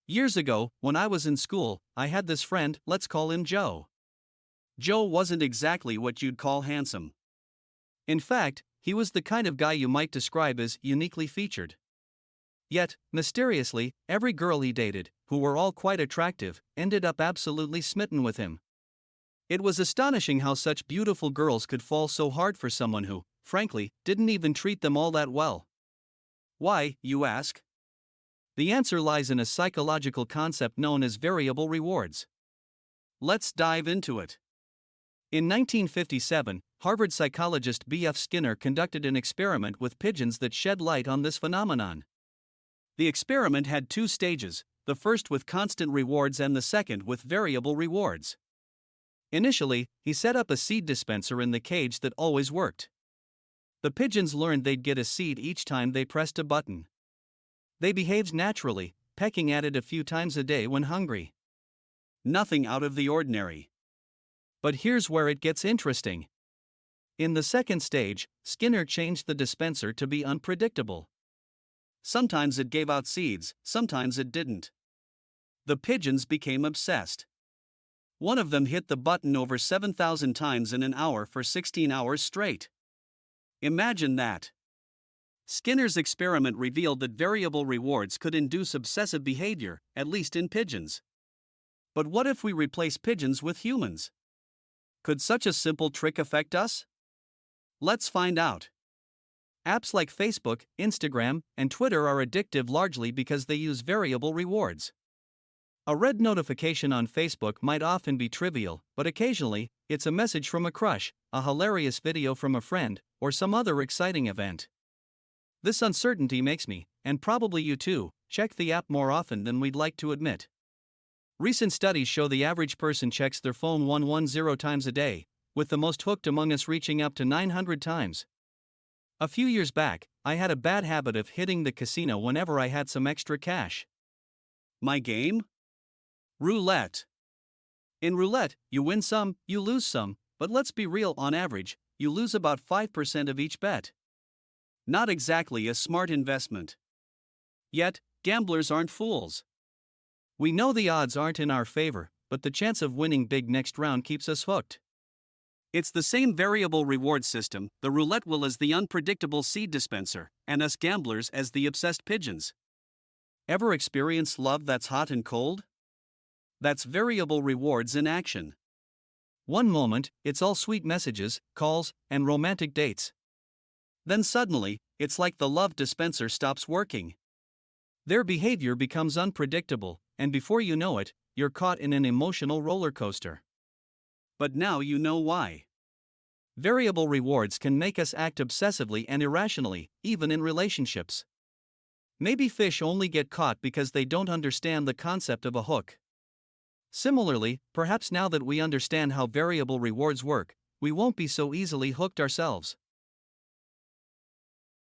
Years ago, when I was in school, I had this friend, let's call him Joe. Joe wasn't exactly what you'd call handsome. In fact, he was the kind of guy you might describe as uniquely featured. Yet, mysteriously, every girl he dated, who were all quite attractive, ended up absolutely smitten with him. It was astonishing how such beautiful girls could fall so hard for someone who, frankly, didn't even treat them all that well. Why, you ask? The answer lies in a psychological concept known as variable rewards. Let's dive into it. In 1957, Harvard psychologist B.F. Skinner conducted an experiment with pigeons that shed light on this phenomenon. The experiment had two stages, the first with constant rewards and the second with variable rewards. Initially, he set up a seed dispenser in the cage that always worked. The pigeons learned they'd get a seed each time they pressed a button. They behaved naturally, pecking at it a few times a day when hungry. Nothing out of the ordinary. But here's where it gets interesting. In the second stage, Skinner changed the dispenser to be unpredictable. Sometimes it gave out seeds, sometimes it didn't. The pigeons became obsessed. One of them hit the button over 7,000 times in an hour for 16 hours straight. Imagine that. Skinner's experiment revealed that variable rewards could induce obsessive behavior, at least in pigeons. But what if we replace pigeons with humans? Could such a simple trick affect us? Let's find out. Apps like Facebook, Instagram, and Twitter are addictive largely because they use variable rewards. A red notification on Facebook might often be trivial, but occasionally, it's a message from a crush, a hilarious video from a friend, or some other exciting event. This uncertainty makes me, and probably you too, check the app more often than we'd like to admit. Recent studies show the average person checks their phone 110 times a day, with the most hooked among us reaching up to 900 times. A few years back, I had a bad habit of hitting the casino whenever I had some extra cash. My game? Roulette. In roulette, you win some, you lose some, but let's be real, on average, you lose about 5% of each bet. Not exactly a smart investment. Yet, gamblers aren't fools. We know the odds aren't in our favor, but the chance of winning big next round keeps us hooked. It's the same variable reward system, the roulette wheel as the unpredictable seed dispenser, and us gamblers as the obsessed pigeons. Ever experienced love that's hot and cold? That's variable rewards in action. One moment, it's all sweet messages, calls, and romantic dates. Then suddenly, it's like the love dispenser stops working. Their behavior becomes unpredictable, and before you know it, you're caught in an emotional roller coaster. But now you know why. Variable rewards can make us act obsessively and irrationally, even in relationships. Maybe fish only get caught because they don't understand the concept of a hook. Similarly, perhaps now that we understand how variable rewards work, we won't be so easily hooked ourselves.